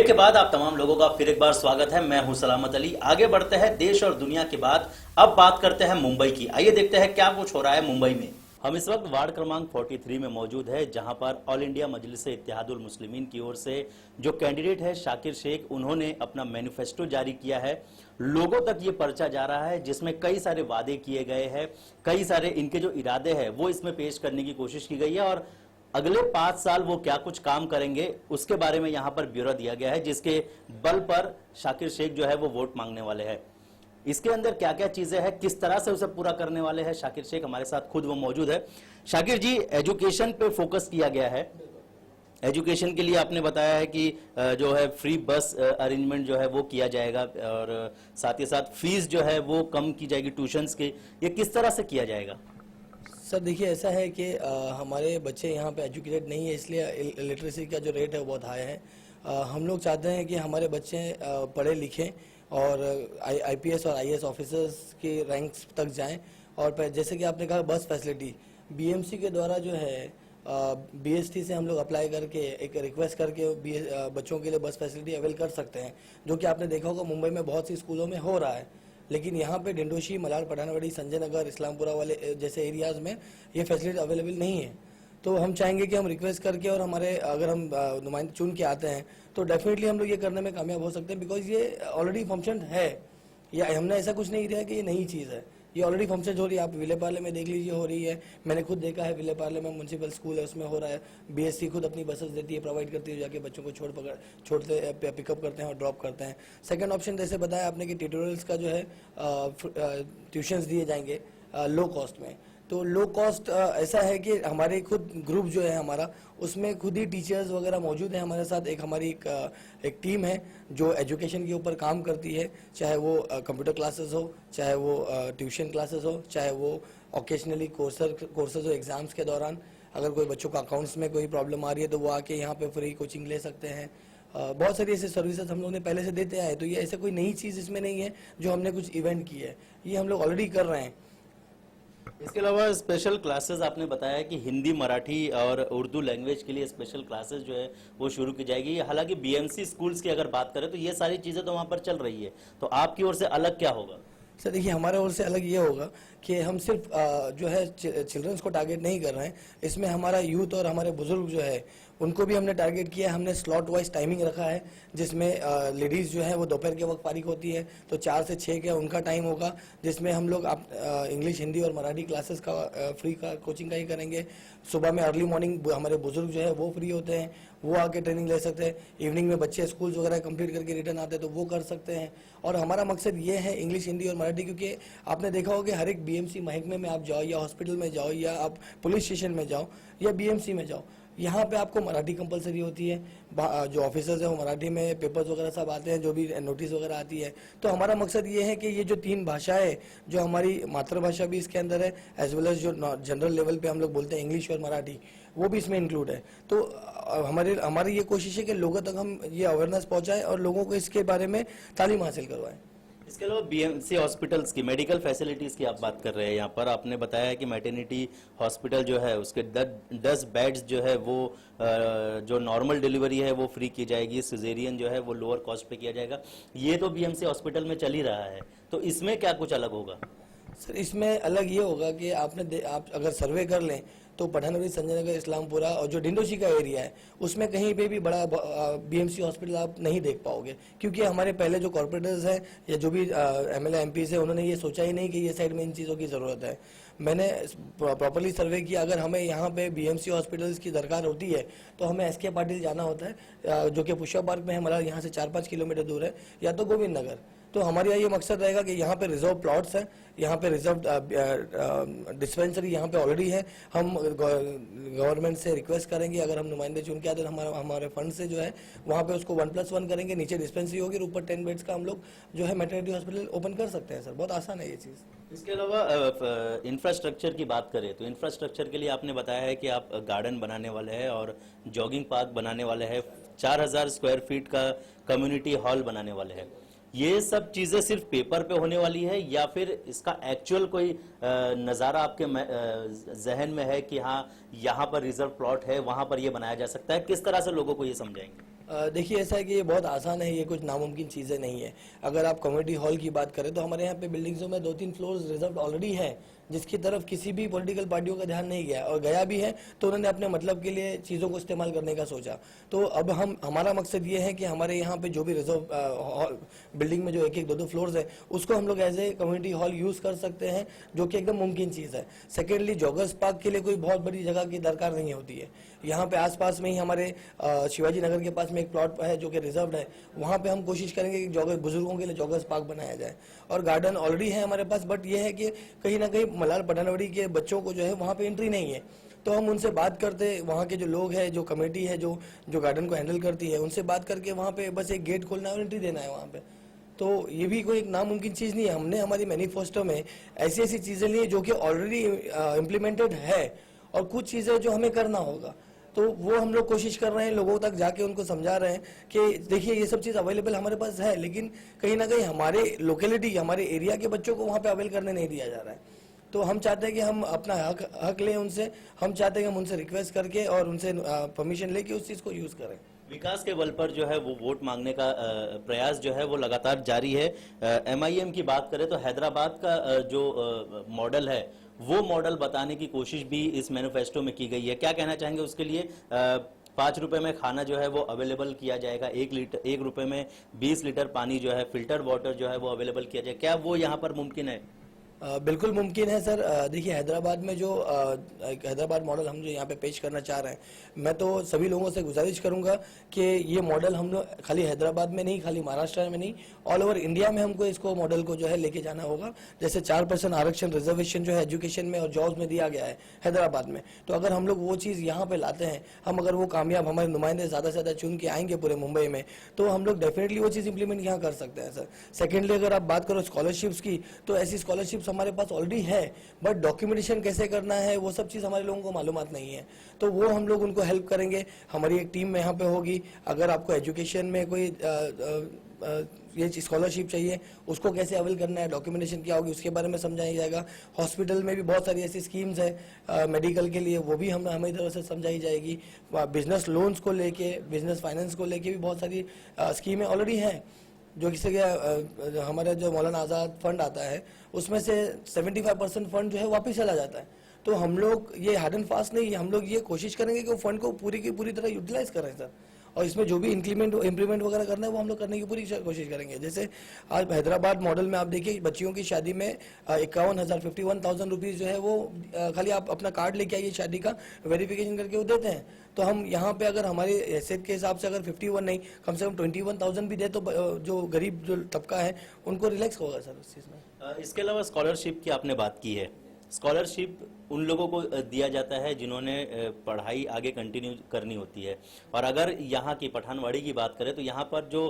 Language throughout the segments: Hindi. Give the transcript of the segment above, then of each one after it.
के बाद आप तमाम लोगों का फिर एक बार स्वागत है। मैं हूं सलामत अली। आगे बढ़ते हैं देश और दुनिया की बात। अब बात करते हैं मुंबई की। आइए देखते हैं क्या कुछ हो रहा है मुंबई में। हम इस वक्त वार्ड क्रमांक 43 में मौजूद है, जहां पर ऑल इंडिया मजलिस इत्तेहादुल मुस्लिमीन की ओर से जो कैंडिडेट है शाकिर शेख, उन्होंने अपना मैनिफेस्टो जारी किया है। लोगों तक ये पर्चा जा रहा है जिसमें कई सारे वादे किए गए हैं, कई सारे इनके जो इरादे हैं वो इसमें पेश करने की कोशिश की गई है और अगले 5 साल वो क्या कुछ काम करेंगे उसके बारे में यहां पर ब्यौरा दिया गया है, जिसके बल पर शाकिर शेख जो है वो वोट मांगने वाले हैं। इसके अंदर क्या क्या चीजें हैं, किस तरह से उसे पूरा करने वाले हैं शाकिर शेख, हमारे साथ खुद वो मौजूद है। शाकिर जी, एजुकेशन पे फोकस किया गया है। एजुकेशन के लिए आपने बताया है कि जो है फ्री बस अरेंजमेंट जो है वो किया जाएगा और साथ ही साथ फीस जो है वो कम की जाएगी ट्यूशंस की। ये किस तरह से किया जाएगा? सर देखिए, ऐसा है कि हमारे बच्चे यहाँ पे एजुकेटेड नहीं है, इसलिए लिटरेसी का जो रेट है वो बहुत हाई है। हम लोग चाहते हैं कि हमारे बच्चे पढ़े लिखें और आईपीएस और आईएएस ऑफिसर्स की रैंक्स तक जाएं। और जैसे कि आपने कहा बस फैसिलिटी बीएमसी के द्वारा जो है बीएसटी से हम लोग अप्लाई करके एक रिक्वेस्ट करके बच्चों के लिए बस फैसिलिटी अवेल कर सकते हैं, जो कि आपने देखा होगा मुंबई में बहुत सी स्कूलों में हो रहा है। लेकिन यहाँ पे डिंडोशी, मलाड, पठानवाड़ी, संजय नगर, इस्लामपुरा वाले जैसे एरियाज में ये फैसिलिटी अवेलेबल नहीं है। तो हम चाहेंगे कि हम रिक्वेस्ट करके और हमारे अगर हम नुमाइंदे चुन के आते हैं तो डेफिनेटली हम लोग ये करने में कामयाब हो सकते हैं, बिकॉज ये ऑलरेडी फंक्शन है। या हमने ऐसा कुछ नहीं किया कि ये नई चीज़ है, ये ऑलरेडी फंक्शन हो रही है। आप विलेपार्ले में देख लीजिए, हो रही है। मैंने खुद देखा है, विलेपार्ले में म्यूनसिपल स्कूल है, उसमें हो रहा है। बीएससी खुद अपनी बसेस देती है, प्रोवाइड करती है, जाके बच्चों को छोड़ते पिकअप करते हैं और ड्रॉप करते हैं। सेकंड ऑप्शन जैसे बताया आपने कि ट्यूटोरियल्स का जो है ट्यूशंस दिए जाएंगे लो कॉस्ट में। तो लो कॉस्ट ऐसा है कि हमारे खुद ग्रुप जो है हमारा, उसमें खुद ही टीचर्स वगैरह मौजूद हैं हमारे साथ। हमारी एक टीम है जो एजुकेशन के ऊपर काम करती है, चाहे वो कंप्यूटर क्लासेस हो, चाहे वो ट्यूशन क्लासेस हो, चाहे वो ओकेजनली कोर्सेज हो एग्जाम्स के दौरान। अगर कोई बच्चों का अकाउंट्स में कोई प्रॉब्लम आ रही है तो वो आके यहाँ पे फ्री कोचिंग ले सकते हैं। बहुत सारी ऐसी सर्विसेज हम लोग ने पहले से देते आए, तो ये ऐसे कोई नई चीज़ इसमें नहीं है जो हमने कुछ इवेंट की है, ये हम लोग ऑलरेडी कर रहे हैं। इसके अलावा स्पेशल क्लासेस आपने बताया कि हिंदी, मराठी और उर्दू लैंग्वेज के लिए स्पेशल क्लासेस जो है वो शुरू की जाएगी। हालांकि बीएमसी स्कूल्स की अगर बात करें तो ये सारी चीजें तो वहां पर चल रही है, तो आपकी ओर से अलग क्या होगा? सर देखिए, हमारे ओर से अलग ये होगा कि हम सिर्फ जो है चिल्ड्रंस को टारगेट नहीं कर रहे हैं, इसमें हमारा यूथ और हमारे बुजुर्ग जो है उनको भी हमने टारगेट किया है। हमने स्लॉट वाइज टाइमिंग रखा है, जिसमें लेडीज़ जो है वो दोपहर के वक्त फारिग होती है, तो 4 से 6 का उनका टाइम होगा, जिसमें हम लोग इंग्लिश, हिंदी और मराठी क्लासेस का फ्री का कोचिंग का ही करेंगे। सुबह में अर्ली मॉर्निंग हमारे बुजुर्ग जो है वो फ्री होते हैं, वो आके ट्रेनिंग ले सकते हैं। इवनिंग में बच्चे स्कूल वगैरह कंप्लीट करके रिटर्न आते हैं तो वो कर सकते हैं। और हमारा मकसद ये है इंग्लिश, हिंदी और मराठी, क्योंकि आपने देखा होगा कि हर एक बीएमसी महकमे में आप जाओ या हॉस्पिटल में जाओ या आप पुलिस स्टेशन में जाओ या बीएमसी में जाओ, यहाँ पे आपको मराठी कंपलसरी होती है। जो ऑफिसर्स हैं वो मराठी में पेपर्स वगैरह सब आते हैं, जो भी नोटिस वगैरह आती है। तो हमारा मकसद ये है कि ये जो 3 भाषाएं, जो हमारी मातृभाषा भी इसके अंदर है, एज वेल एज जो जनरल लेवल पे हम लोग बोलते हैं इंग्लिश और मराठी, वो भी इसमें इंक्लूड है। तो हमारी ये कोशिश है कि लोगों तक हम ये अवेयरनेस पहुँचाएं और लोगों को इसके बारे में तालीम हासिल करवाएं। इसके अलावा बीएमसी हॉस्पिटल्स की मेडिकल फैसिलिटीज की आप बात कर रहे हैं। यहाँ पर आपने बताया कि मैटरनिटी हॉस्पिटल जो है उसके 10 बेड्स जो है वो जो नॉर्मल डिलीवरी है वो फ्री की जाएगी, सिजेरियन जो है वो लोअर कॉस्ट पे किया जाएगा। ये तो बीएमसी हॉस्पिटल में चल ही रहा है, तो इसमें क्या कुछ अलग होगा? सर इसमें अलग ये होगा कि आप अगर सर्वे कर लें तो पठानवाड़ी, संजय नगर, इस्लामपुरा और जो डिंडोशी का एरिया है उसमें कहीं पे भी बड़ा बीएमसी हॉस्पिटल आप नहीं देख पाओगे, क्योंकि हमारे पहले जो कॉर्पोरेटर्स हैं या जो भी एमएलए एमपीज हैं उन्होंने ये सोचा ही नहीं कि ये साइड में इन चीज़ों की ज़रूरत है। मैंने प्रॉपरली सर्वे किया, अगर हमें यहाँ पे बीएमसी हॉस्पिटल्स की दरकार होती है तो हमें एसके पाटिल जाना होता है, जो कि पुष्पा पार्क में है, हमारा यहाँ से 4-5 किलोमीटर दूर है, या तो गोविंद नगर। तो हमारा ये मकसद रहेगा कि यहाँ पे रिजर्व प्लॉट्स हैं, यहाँ पे रिजर्व डिस्पेंसरी यहाँ पे ऑलरेडी है। हम गवर्नमेंट से रिक्वेस्ट करेंगे, अगर हम नुमाइंदे चुन के आते हैं हमारे फंड से जो है वहाँ पे उसको 1+1 करेंगे, नीचे डिस्पेंसरी होगी, ऊपर 10 बेड्स का हम लोग जो है मैटरनिटी हॉस्पिटल ओपन कर सकते हैं। सर बहुत आसान है ये चीज़। इसके अलावा इंफ्रास्ट्रक्चर की बात करें तो इंफ्रास्ट्रक्चर के लिए आपने बताया है कि आप गार्डन बनाने वाले हैं और जॉगिंग पार्क बनाने वाले हैं, 4000 स्क्वायर फीट का कम्युनिटी हॉल बनाने वाले हैं। ये सब चीजें सिर्फ पेपर पे होने वाली है या फिर इसका एक्चुअल कोई नज़ारा आपके जहन में है कि हाँ यहाँ पर रिजर्व प्लॉट है, वहां पर ये बनाया जा सकता है? किस तरह से लोगों को ये समझाएंगे? देखिए ऐसा है कि ये बहुत आसान है, ये कुछ नामुमकिन चीज़ें नहीं है। अगर आप कम्युनिटी हॉल की बात करें तो हमारे यहाँ पे बिल्डिंग्सों में 2-3 फ्लोर्स रिजर्व ऑलरेडी है, जिसकी तरफ किसी भी पॉलिटिकल पार्टियों का ध्यान नहीं गया, और गया भी है तो उन्होंने अपने मतलब के लिए चीज़ों को इस्तेमाल करने का सोचा। तो अब हमारा मकसद ये है कि हमारे यहाँ पे जो भी रिजर्व बिल्डिंग में जो 1-1, 2-2 फ्लोर्स है, उसको हम लोग as a community hall use कर सकते हैं, जो कि एकदम मुमकिन चीज़ है। सेकेंडली, जॉगर्स पार्क के लिए कोई बहुत बड़ी जगह की दरकार नहीं होती है। यहाँ पे आसपास में ही हमारे शिवाजी नगर के पास में एक प्लॉट है जो कि रिजर्व है, वहाँ पे हम कोशिश करेंगे कि जॉगर बुजुर्गों के लिए जॉगर्स पार्क बनाया जाए। और गार्डन ऑलरेडी है हमारे पास, बट ये है कि कहीं ना कहीं मलाल पठानवड़ी के बच्चों को जो है वहाँ पे एंट्री नहीं है। तो हम उनसे बात करते, वहाँ के जो लोग हैं, जो कमेटी है जो गार्डन को हैंडल करती है, उनसे बात करके वहाँ पे बस एक गेट खोलना है और एंट्री देना है वहाँ पे। तो ये भी कोई एक नामुमकिन चीज़ नहीं है। हमने हमारी मैनिफेस्टो में ऐसी ऐसी चीज़ें ली जो कि ऑलरेडी इम्प्लीमेंटेड है, और कुछ चीज़ें जो हमें करना होगा, तो वो हम लोग कोशिश कर रहे हैं, लोगों तक जाके उनको समझा रहे हैं कि देखिए ये सब चीज़ अवेलेबल हमारे पास है, लेकिन कहीं ना कहीं हमारे लोकेलिटी, हमारे एरिया के बच्चों को वहाँ पे अवेल करने नहीं दिया जा रहा है। तो हम चाहते हैं कि हम अपना हक लें उनसे, हम चाहते हैं कि हम उनसे रिक्वेस्ट करके और उनसे परमिशन लेके उस चीज़ को यूज़ करें। विकास के बल पर जो है वो वोट मांगने का प्रयास जो है वो लगातार जारी है। MIM की बात करें तो हैदराबाद का जो मॉडल है वो मॉडल बताने की कोशिश भी इस मैनिफेस्टो में की गई है। क्या कहना चाहेंगे उसके लिए? 5 रुपए में खाना जो है वो अवेलेबल किया जाएगा, 1 रुपए में 20 लीटर पानी जो है, फिल्टर वाटर जो है वो अवेलेबल किया जाए, क्या वो यहाँ पर मुमकिन है? बिल्कुल मुमकिन है सर। देखिए हैदराबाद में जो हैदराबाद मॉडल हम जो यहाँ पे पेश करना चाह रहे हैं, मैं तो सभी लोगों से गुजारिश करूंगा कि ये मॉडल हम लोग खाली हैदराबाद में नहीं, खाली महाराष्ट्र में नहीं, ऑल ओवर इंडिया में हमको इसको मॉडल को जो है लेके जाना होगा। जैसे 4% आरक्षण रिजर्वेशन जो है एजुकेशन में और जॉब्स में दिया गया है हैदराबाद में, तो अगर हम लोग वो चीज़ यहाँ पे लाते हैं, हम अगर वो कामयाब, हमारे नुमाइंदे ज़्यादा से ज़्यादा चुन के आएंगे पूरे मुंबई में, तो हम लोग डेफिनेटली वो चीज़ इंप्लीमेंट यहाँ कर सकते हैं सर। सेकेंडली, अगर आप बात करो स्कॉलरशिप्स की, तो ऐसी स्कॉलरशिप्स हमारे पास ऑलरेडी है, बट डॉक्यूमेंटेशन कैसे करना है वो सब चीज़ हमारे लोगों को मालूमात नहीं है, तो वो हम लोग उनको हेल्प करेंगे। हमारी एक टीम में यहाँ पे होगी। अगर आपको एजुकेशन में कोई ये स्कॉलरशिप चाहिए, उसको कैसे अवेल करना है, डॉक्यूमेंटेशन क्या होगी, उसके बारे में समझाया जाएगा। हॉस्पिटल में भी बहुत सारी ऐसी स्कीम्स है मेडिकल के लिए, वो भी हमें तरफ से समझाई जाएगी। बिजनेस लोन्स को लेके, बिजनेस फाइनेंस को लेके भी बहुत सारी स्कीमें ऑलरेडी हैं, जो किसी के हमारा जो मौलाना आज़ाद फंड आता है उसमें से 75% फंड जो है वापस चला जाता है। तो हम लोग ये हार्ड एंड फास्ट नहीं, हम लोग ये कोशिश करेंगे कि वो फंड को पूरी की पूरी तरह यूटिलाइज करें सर, और इसमें जो भी इम्प्लीमेंट वगैरह करना है वो हम लोग करने की पूरी कोशिश करेंगे। जैसे आज हैदराबाद मॉडल में आप देखिए, बच्चियों की शादी में 51,000 रुपीज़ जो है वो खाली आप अपना कार्ड लेके आइए, शादी का वेरिफिकेशन करके वो देते हैं। तो हम यहाँ पे अगर हमारी हैसियत के हिसाब से अगर 51 नहीं, कम से कम 21,000 भी दे, तो जो गरीब जो तबका है उनको रिलैक्स होगा सर उस चीज़ में। इसके अलावा स्कॉलरशिप की आपने बात की है। स्कॉलरशिप उन लोगों को दिया जाता है जिन्होंने पढ़ाई आगे कंटिन्यू करनी होती है, और अगर यहाँ की पठानवाड़ी की बात करें तो यहाँ पर जो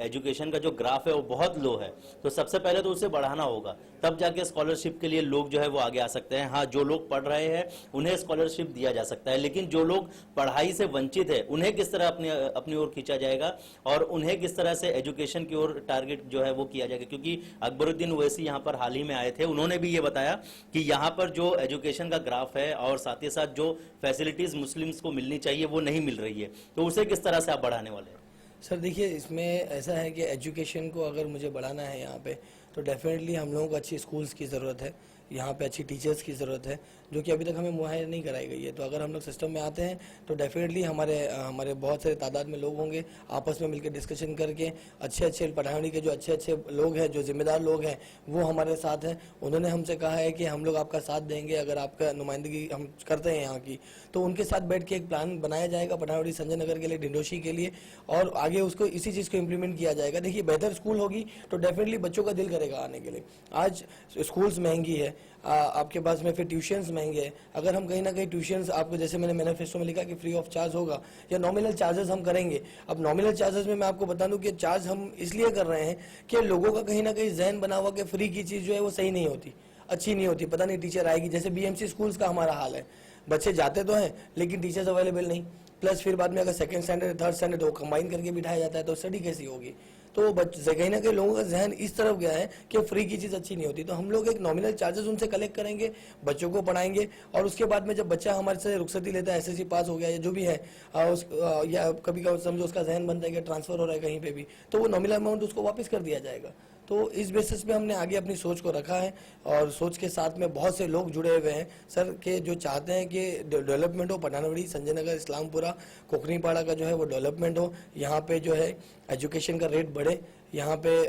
एजुकेशन का जो ग्राफ है वो बहुत लो है, तो सबसे पहले तो उसे बढ़ाना होगा, तब जाके स्कॉलरशिप के लिए लोग जो है वो आगे आ सकते हैं। हाँ, जो लोग पढ़ रहे हैं उन्हें स्कॉलरशिप दिया जा सकता है, लेकिन जो लोग पढ़ाई से वंचित है उन्हें किस तरह अपनी ओर खींचा जाएगा और उन्हें किस तरह से एजुकेशन की ओर टारगेट जो है वो किया जाएगा? क्योंकि अकबरुद्दीन ओवैसी यहाँ पर हाल ही में आए थे, उन्होंने भी ये बताया कि यहाँ पर जो एजुकेशन का ग्राफ है और साथ ही साथ जो फैसिलिटीज मुस्लिम्स को मिलनी चाहिए वो नहीं मिल रही है, तो उसे किस तरह से आप बढ़ाने वाले हैं? सर देखिए, इसमें ऐसा है कि एजुकेशन को अगर मुझे बढ़ाना है यहाँ पे, तो डेफिनेटली हम लोगों को अच्छी स्कूल्स की ज़रूरत है, यहाँ पे अच्छी टीचर्स की ज़रूरत है, जो कि अभी तक हमें मुहैया नहीं कराई गई है। तो अगर हम लोग सिस्टम में आते हैं तो डेफिनेटली हमारे बहुत सारे तादाद में लोग होंगे, आपस में मिलकर डिस्कशन करके अच्छे पढ़ाने के जो अच्छे लोग हैं, जो जिम्मेदार लोग हैं, वो हमारे साथ हैं। उन्होंने हमसे कहा है कि हम लोग आपका साथ देंगे अगर आपका नुमाइंदगी हम करते हैं यहाँ की, तो उनके साथ बैठ के एक प्लान बनाया जाएगा पठानकोट संजय नगर के लिए, डिंडोशी के लिए, और आगे उसको इसी चीज़ को इम्प्लीमेंट किया जाएगा। देखिए, बेहतर स्कूल होगी तो डेफिनेटली बच्चों का दिल करेगा आने के लिए। आज स्कूल्स महंगी है, आपके पास में फिर ट्यूशन्स महंगे हैं। अगर हम कहीं ना कहीं ट्यूशन्स आपको, जैसे मैंने मैनिफेस्टो में लिखा कि फ्री ऑफ चार्ज होगा या नॉमिनल चार्जेस हम करेंगे। अब नॉमिनल चार्जेस में मैं आपको बता दूं कि चार्ज हम इसलिए कर रहे हैं कि लोगों का कहीं ना कहीं जहन बना हुआ कि फ्री की चीज़ जो है वो सही नहीं होती, अच्छी नहीं होती, पता नहीं टीचर आएगी। जैसे BMC स्कूल्स का हमारा हाल है, बच्चे जाते तो हैं लेकिन टीचर्स अवेलेबल नहीं, प्लस फिर बाद में अगर सेकंड स्टैंडर्ड थर्ड स्टैंडर्ड वो कंबाइन करके बिठाया जाता है तो स्टडी कैसी होगी। तो कहीं ना कहीं लोगों का जहन इस तरफ गया है कि फ्री की चीज़ अच्छी नहीं होती। तो हम लोग एक नॉमिनल चार्जेस उनसे कलेक्ट करेंगे, बच्चों को पढ़ाएंगे, और उसके बाद में जब बच्चा हमारे से रुखसती लेता है, एसएससी पास हो गया या जो भी है, या कभी कभी समझो उसका जहन बनता है कि ट्रांसफर हो रहा है कहीं पे भी, तो वो नॉमिनल अमाउंट उसको वापस कर दिया जाएगा। तो इस बेसिस पे हमने आगे अपनी सोच को रखा है, और सोच के साथ में बहुत से लोग जुड़े हुए हैं सर के जो चाहते हैं कि डेवलपमेंट हो, पठानवड़ी, संजय नगर, इस्लामपुरा, कोकनीपाड़ा का जो है वो डेवलपमेंट हो, यहाँ पे जो है एजुकेशन का रेट बढ़े, यहाँ पे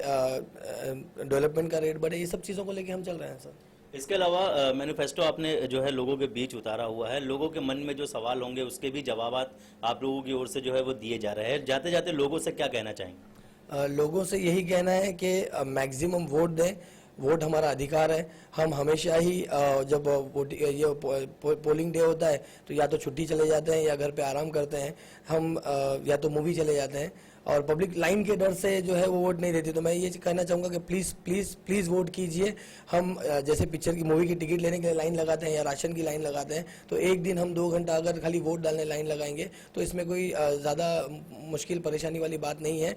डेवलपमेंट का रेट बढ़े, ये सब चीज़ों को लेके हम चल रहे हैं सर। इसके अलावा मैनिफेस्टो आपने जो है लोगों के बीच उतारा हुआ है, लोगों के मन में जो सवाल होंगे उसके भी जवाब आप लोगों की ओर से जो है वो दिए जा रहे हैं। जाते जाते लोगों से क्या कहना चाहेंगे? लोगों से यही कहना है कि मैक्सिमम वोट दें, वोट हमारा अधिकार है। हम हमेशा ही जब पोलिंग डे होता है तो या तो छुट्टी चले जाते हैं या घर पे आराम करते हैं, हम या तो मूवी चले जाते हैं, और पब्लिक लाइन के डर से जो है वो वोट नहीं देती। तो मैं ये कहना चाहूँगा कि प्लीज़ प्लीज़ प्लीज़ वोट कीजिए। हम जैसे पिक्चर की, मूवी की टिकट लेने के लिए लाइन लगाते हैं या राशन की लाइन लगाते हैं, तो एक दिन हम 2 घंटा अगर खाली वोट डालने लाइन लगाएंगे तो इसमें कोई ज़्यादा मुश्किल परेशानी वाली बात नहीं है।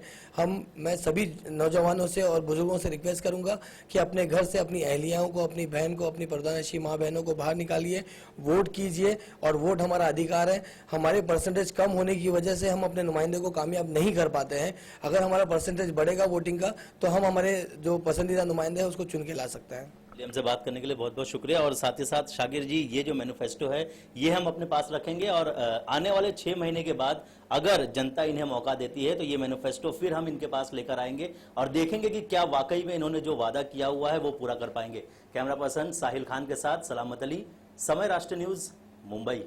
मैं सभी नौजवानों से और बुजुर्गों से रिक्वेस्ट करूँगा कि अपने घर से अपनी अहलियाओं को, अपनी बहन को, अपनी प्रधानशी माँ बहनों को बाहर निकालिए, वोट कीजिए, और वोट हमारा अधिकार है। हमारे परसेंटेज कम होने की वजह से हम अपने नुमाइंदे को कामयाब नहीं कर पाते हैं। अगर हमारा परसेंटेज बढ़ेगा वोटिंग का तो हम हमारे जो पसंदीदा नुमाइंदे हैं उसको चुन के ला सकते हैं। हमसे बात करने के लिए बहुत बहुत शुक्रिया। और साथ ही साथ शाकिर जी, ये जो मैनिफेस्टो है ये हम अपने पास रखेंगे, और आने वाले 6 महीने के बाद अगर जनता इन्हें मौका देती है तो ये मैनिफेस्टो फिर हम इनके पास लेकर आएंगे और देखेंगे कि क्या वाकई में इन्होंने जो वादा किया हुआ है वो पूरा कर पाएंगे। कैमरा पर्सन साहिल खान के साथ सलामत अली, समय राष्ट्र न्यूज, मुंबई।